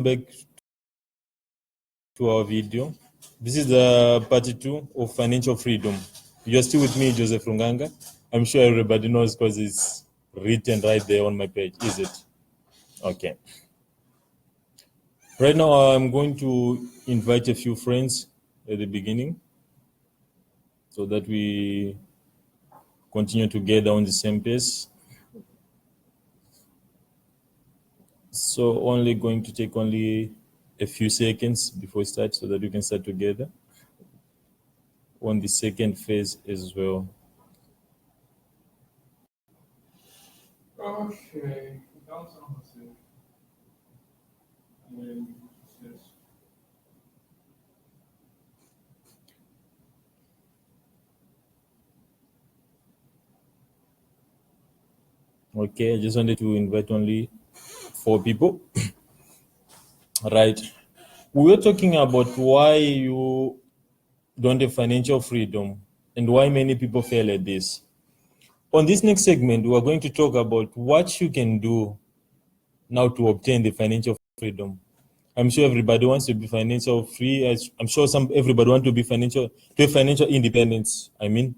back to our video. This is part 2 of financial freedom. You're still with me, Joseph Runganga. I'm sure everybody knows because it's written right there on my page, is it? Okay. Right now, I'm going to invite a few friends at the beginning so that we continue together on the same pace. So only going to take only a few seconds before we start so that we can start together on the second phase as well. Okay. Okay, I just wanted to invite only 4 people. Right. We were talking about why you don't have financial freedom and why many people fail at this. On this next segment, we are going to talk about what you can do now to obtain the financial freedom. I'm sure everybody wants to be financial free. I'm sure everybody wants to have financial independence. And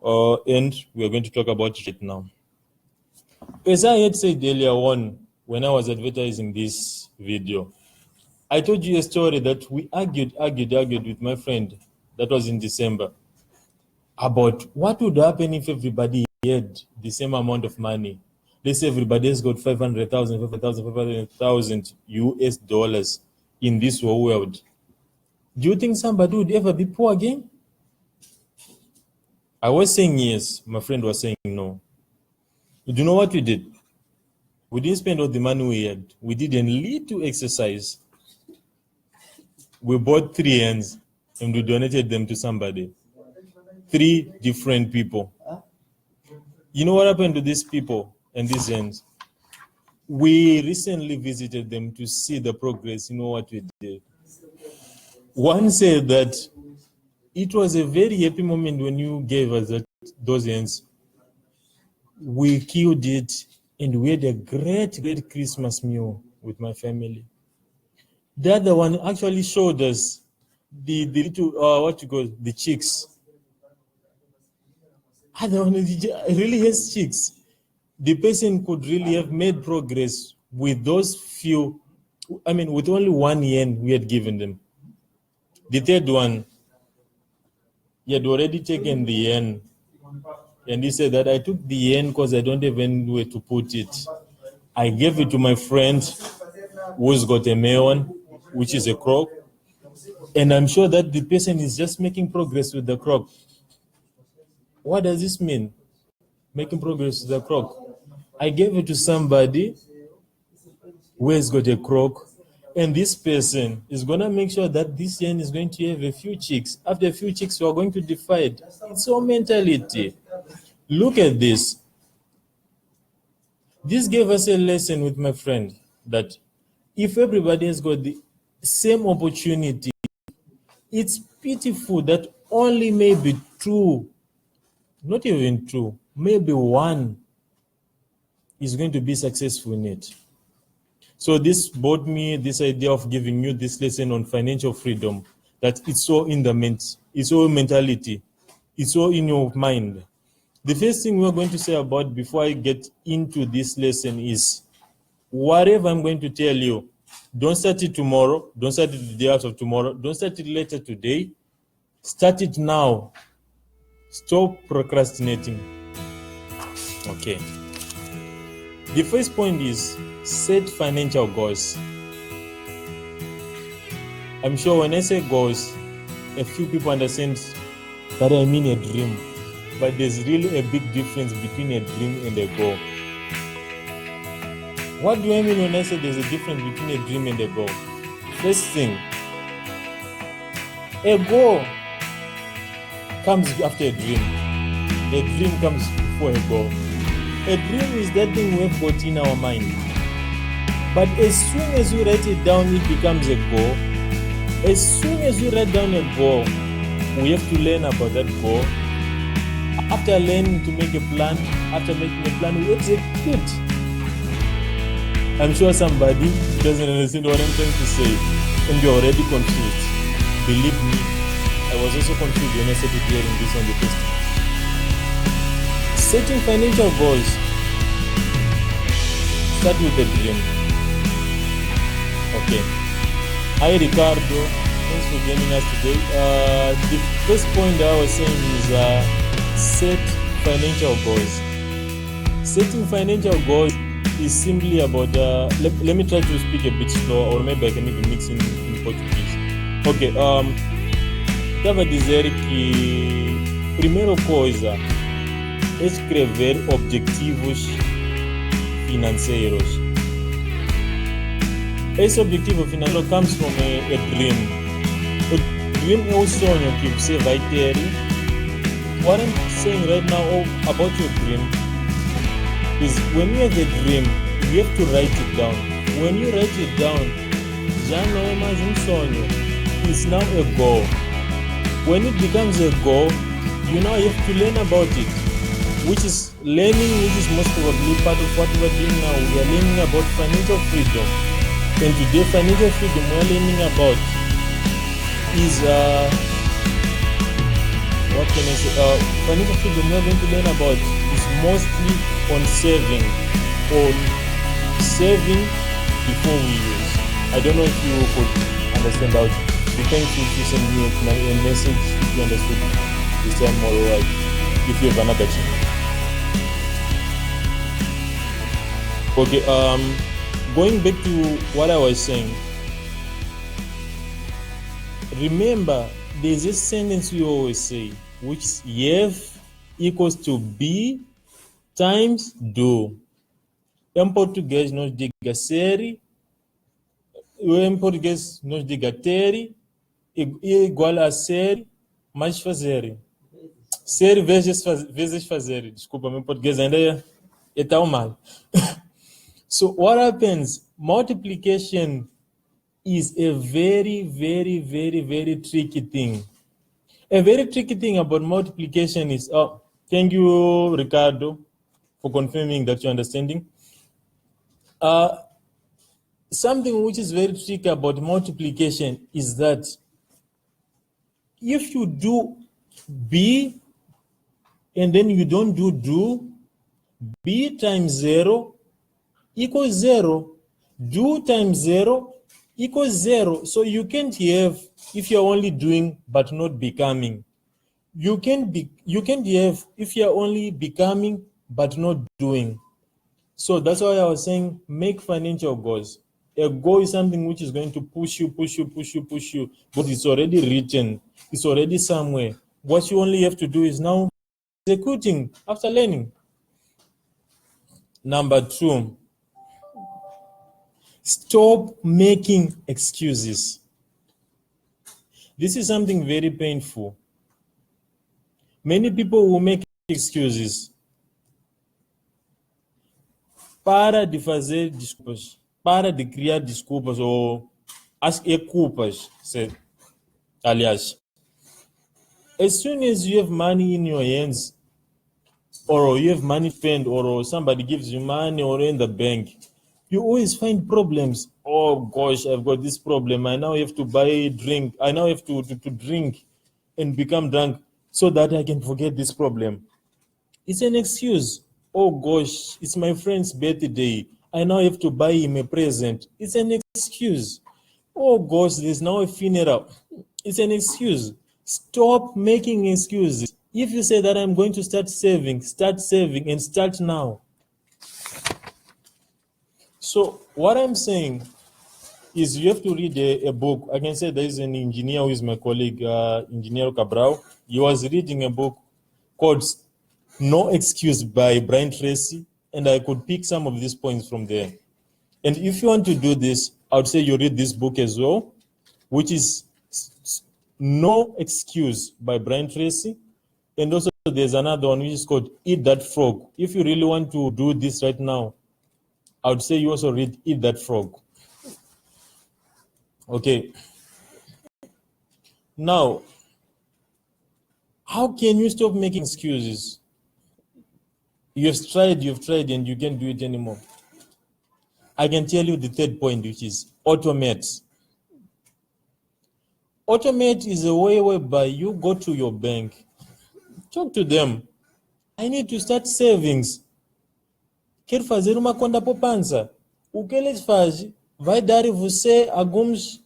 we are going to talk about it now. As I had said earlier on when I was advertising this video, I told you a story that we argued with my friend. That was in December, about what would happen if everybody had the same amount of money. Let's say everybody has got 500,000 US dollars in this whole world. Do you think somebody would ever be poor again? I was saying yes. My friend was saying no. Do you know what we did? We didn't spend all the money we had. We did a little exercise. We bought 3 hens and we donated them to somebody. 3 different people. You know what happened to these people and these hens? We recently visited them to see the progress. You know what we did? One said that it was a very happy moment when you gave us those hens. We killed it and we had a great Christmas meal with my family. The other one actually showed us the little, the chicks. Other one really has chicks. The person could really have made progress with those few, with only 1 yen we had given them. The third one, he had already taken the yen. And he said that I took the yen because I don't have anywhere to put it. I gave it to my friend who's got a melon, which is a croc. And I'm sure that the person is just making progress with the croc. What does this mean? Making progress with the croc. I gave it to somebody who has got a croc, and this person is going to make sure that this hen is going to have a few chicks. After a few chicks, we are going to divide. It's all mentality. Look at this. This gave us a lesson with my friend that if everybody has got the same opportunity, it's pitiful that only maybe 2, not even 2, maybe 1 is going to be successful in it. So this brought me this idea of giving you this lesson on financial freedom, that it's all in it's all mentality, it's all in your mind. The first thing we're going to say about before I get into this lesson is, whatever I'm going to tell you, don't start it tomorrow, don't start it the day after tomorrow, don't start it later today, start it now. Stop procrastinating. Okay. The first point is set financial goals. I'm sure when I say goals, a few people understand that I mean a dream. But there's really a big difference between a dream and a goal. What do I mean when I say there's a difference between a dream and a goal? First thing, a goal comes after a dream. A dream comes before a goal. A dream is that thing we have got in our mind. But as soon as you write it down, it becomes a goal. As soon as you write down a goal, we have to learn about that goal. After learning to make a plan, after making a plan, we execute. I'm sure somebody doesn't understand what I'm trying to say, and you're already confused. Believe me, I was also confused when I started hearing this on the test. Setting financial goals. Start with a dream. Okay. Hi Ricardo, thanks for joining us today. The first point I was saying is set financial goals. Setting financial goals is simply about, let me try to speak a bit slow, or maybe I can even mix in Portuguese. Ok, estava a dizer que primeira coisa é escrever objetivos financeiros. Esse objetivo financeiro comes from a dream. O dream é o sonho que você vai ter. What I'm saying right now about your dream is when you have a dream, you have to write it down. When you write it down, já não é mais um sonho. It's now a goal. When it becomes a goal, you now have to learn about it, which is most probably part of what we are doing now. We are learning about financial freedom. And today, financial freedom we are learning about is, what can I say? Financial freedom we are going to learn about is mostly on saving before we use. I don't know if you could understand about it. Thank you if you send me a message if you understood this time more right. If you have another channel. Okay, going back to what I was saying. Remember, there's a sentence we always say, which is have equals to be times do. Em português nós diga ser, em português nós diga ter, é igual a ser mais fazer. Ser vezes fazer. Desculpa, meu português ainda é tão mal. So what happens? Multiplication is a very, very, very, very tricky thing. A very tricky thing about multiplication is, thank you, Ricardo, for confirming that you're understanding. Something which is very tricky about multiplication is that if you do B and then you don't do, B times 0 equals 0. Do times 0 equals 0. So you can't have, if you're only doing but not becoming. You can't have if you're only becoming but not doing. So that's why I was saying make financial goals. A goal is something which is going to push you, but it's already written. It's already somewhere. What you only have to do is now executing after learning. Number 2, stop making excuses. This is something very painful. Many people will make excuses. Para de fazer desculpas. Para de criar desculpas ou as culpas. Aliás, as soon as you have money in your hands, or you have money spent, or somebody gives you money, or in the bank, you always find problems. Oh gosh, I've got this problem. I now have to buy drink. I now have to drink and become drunk so that I can forget this problem. It's an excuse. Oh gosh, it's my friend's birthday. I now have to buy him a present. It's an excuse. Oh gosh, there's now a funeral. It's an excuse. Stop making excuses. If you say that I'm going to start saving and start now. So what I'm saying is you have to read a book. I can say there is an engineer who is my colleague, Engineer Cabral. He was reading a book called No Excuse by Brian Tracy, and I could pick some of these points from there. And if you want to do this, I would say you read this book as well, which is No Excuse by Brian Tracy. And also there's another one which is called Eat That Frog. If you really want to do this right now, I would say you also read Eat That Frog. Okay. Now, how can you stop making excuses? You've tried, and you can't do it anymore. I can tell you the third point, which is automate. Automate is a way whereby you go to your bank, talk to them. I need to start savings. Quero fazer uma conta poupança. O que eles fazem? Vai dar você alguns.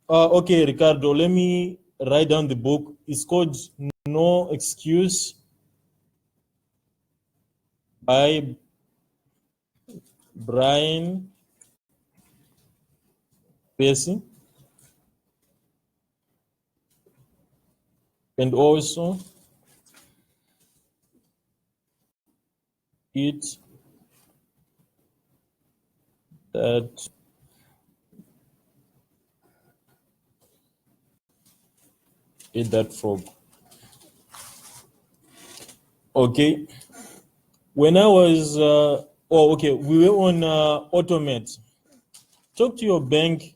Okay, Ricardo, let me write down the book. It's called No Excuse by Brian Tracy. And also, it that eat that frog. Okay. When I was, we were on automate. Talk to your bank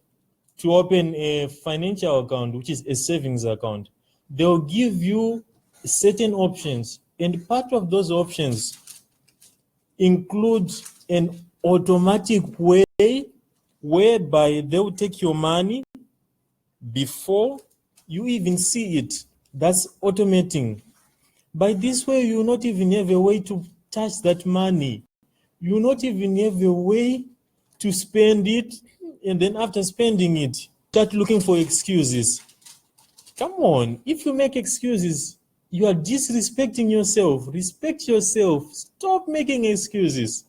to open a financial account, which is a savings account. They'll give you certain options, and part of those options include an automatic way whereby they will take your money before you even see it. That's automating. By this way, you will not even have a way to touch that money. You will not even have a way to spend it, and then after spending it, start looking for excuses. Come on, if you make excuses, you are disrespecting yourself. Respect yourself. Stop making excuses.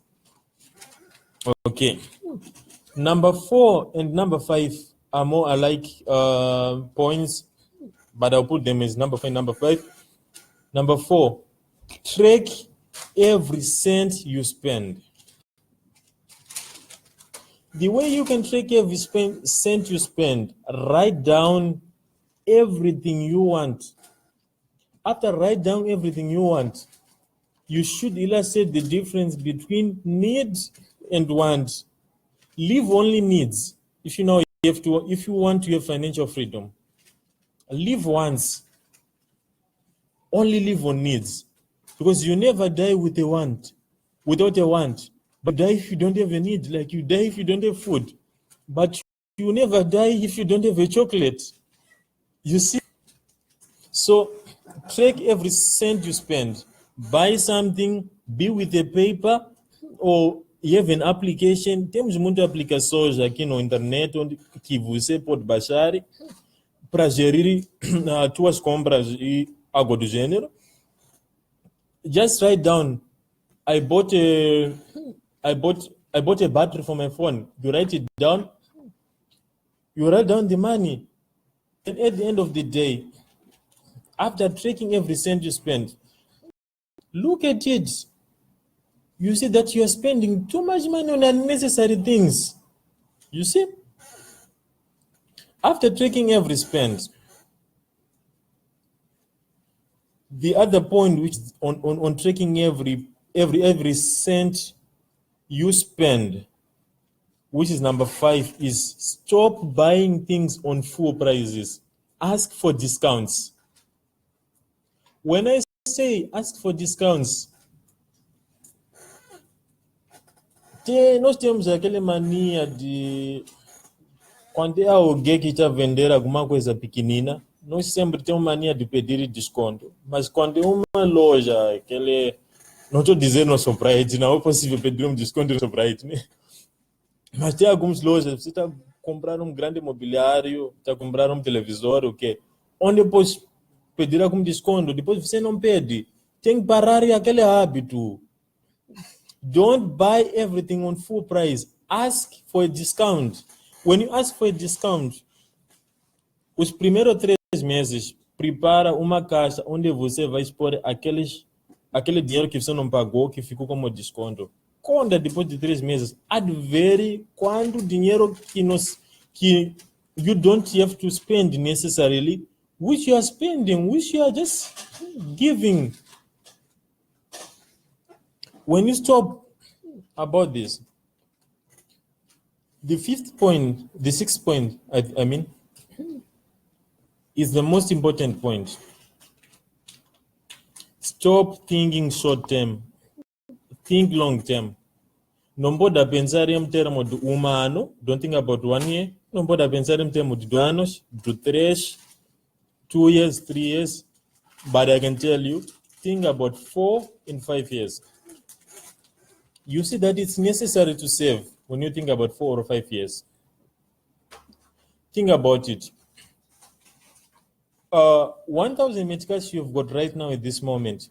Okay. Number 4 and number 5 are more alike points, but I'll put them as number 5 and number 5. Number 4, track every cent you spend. The way you can track every cent you spend, write down everything you want. After write down everything you want, you should illustrate the difference between needs and wants. Leave only needs. If you know if you want to have financial freedom, live once. Only live on needs, because you never die with a want, without a want. But die if you don't have a need, like you die if you don't have food. But you never die if you don't have a chocolate. You see? So track every cent you spend. Buy something, be with a paper, or you have an application. Temos muita aplicações aqui no internet onde que você pode baixar para gerir tuas compras e algo do gênero. Just write down, I bought a battery for my phone. You write it down. You write down the money. And at the end of the day, after tracking every cent you spend, look at it. You see that you are spending too much money on unnecessary things. You see? After tracking every spend, the other point, which is on tracking every cent you spend, which is number 5, is stop buying things on full prices. Ask for discounts. When I say ask for discounts, nós temos aquela mania de quando é alguém que está a vender alguma coisa pequenina, nós sempre temos mania de pedir desconto. Mas quando é uma loja, não estou dizendo no Shoprite, não é possível pedir um desconto no Shoprite, né? Mas tem algumas lojas, você está a comprar um grande imobiliário, está a comprar um televisor, o quê? Onde depois pedir algum desconto, depois você não pede. Tem que parar aquele hábito. Don't buy everything on full price. Ask for a discount. When you ask for a discount, os primeiros 3 meses, prepara uma caixa onde você vai expor aquele dinheiro que você não pagou, que ficou como desconto. Conta depois de 3 meses. Advere quanto dinheiro que you don't have to spend necessarily, which you are spending, which you are just giving. When you stop about this, the 6th point, I mean, is the most important point. Stop thinking short term. Think long term. Nomboda pensare em termos de um ano, don't think about 1 year. Nomboda pensare em termos de 2 anos, de 3, 2 years, 3 years. But I can tell you, think about 4 and 5 years. You see that it's necessary to save when you think about 4 or 5 years. Think about it. 1,000 metcash you've got right now at this moment.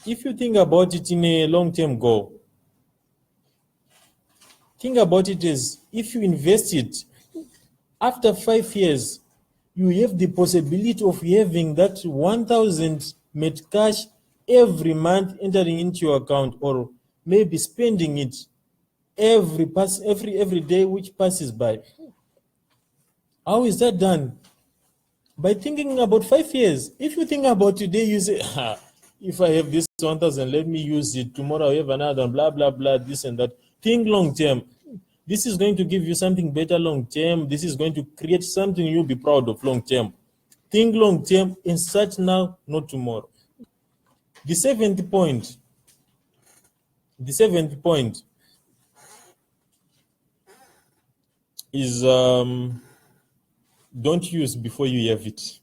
If you think about it in a long-term goal, think about it as if you invest it, after 5 years, you have the possibility of having that 1,000 metcash every month entering into your account, or maybe spending it every day which passes by. How is that done? By thinking about 5 years. If you think about today, you say, if I have this 1,000, let me use it. Tomorrow I have another, blah, blah, blah, this and that. Think long term. This is going to give you something better long term. This is going to create something you'll be proud of long term. Think long term and start now, not tomorrow. The seventh point is don't use before you have it.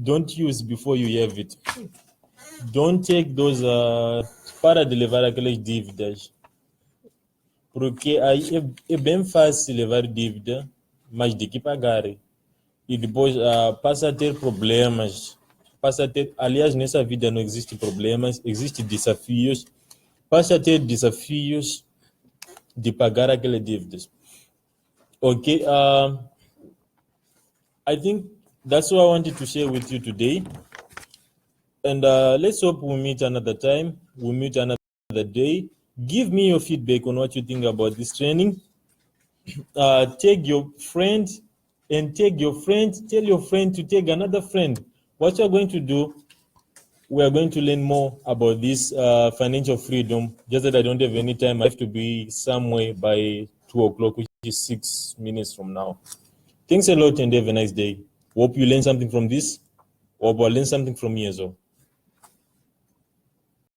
Don't use before you have it. Don't take those para de levar aquelas dívidas, porque aí é bem fácil levar dívida, mas de que pagar. E depois passa a ter problemas. Aliás, nessa vida não existe problemas, existem desafios. Passa a ter desafios de pagar aquelas dívidas. Okay, I think that's what I wanted to share with you today. And let's hope we meet another time. We'll meet another day. Give me your feedback on what you think about this training. Take your friend and tell your friend to take another friend. What you're going to do, we are going to learn more about this financial freedom. Just that I don't have any time. I have to be somewhere by 2 o'clock, which is 6 minutes from now. Thanks a lot and have a nice day. Hope you learn something from this. Hope I learn something from me as well.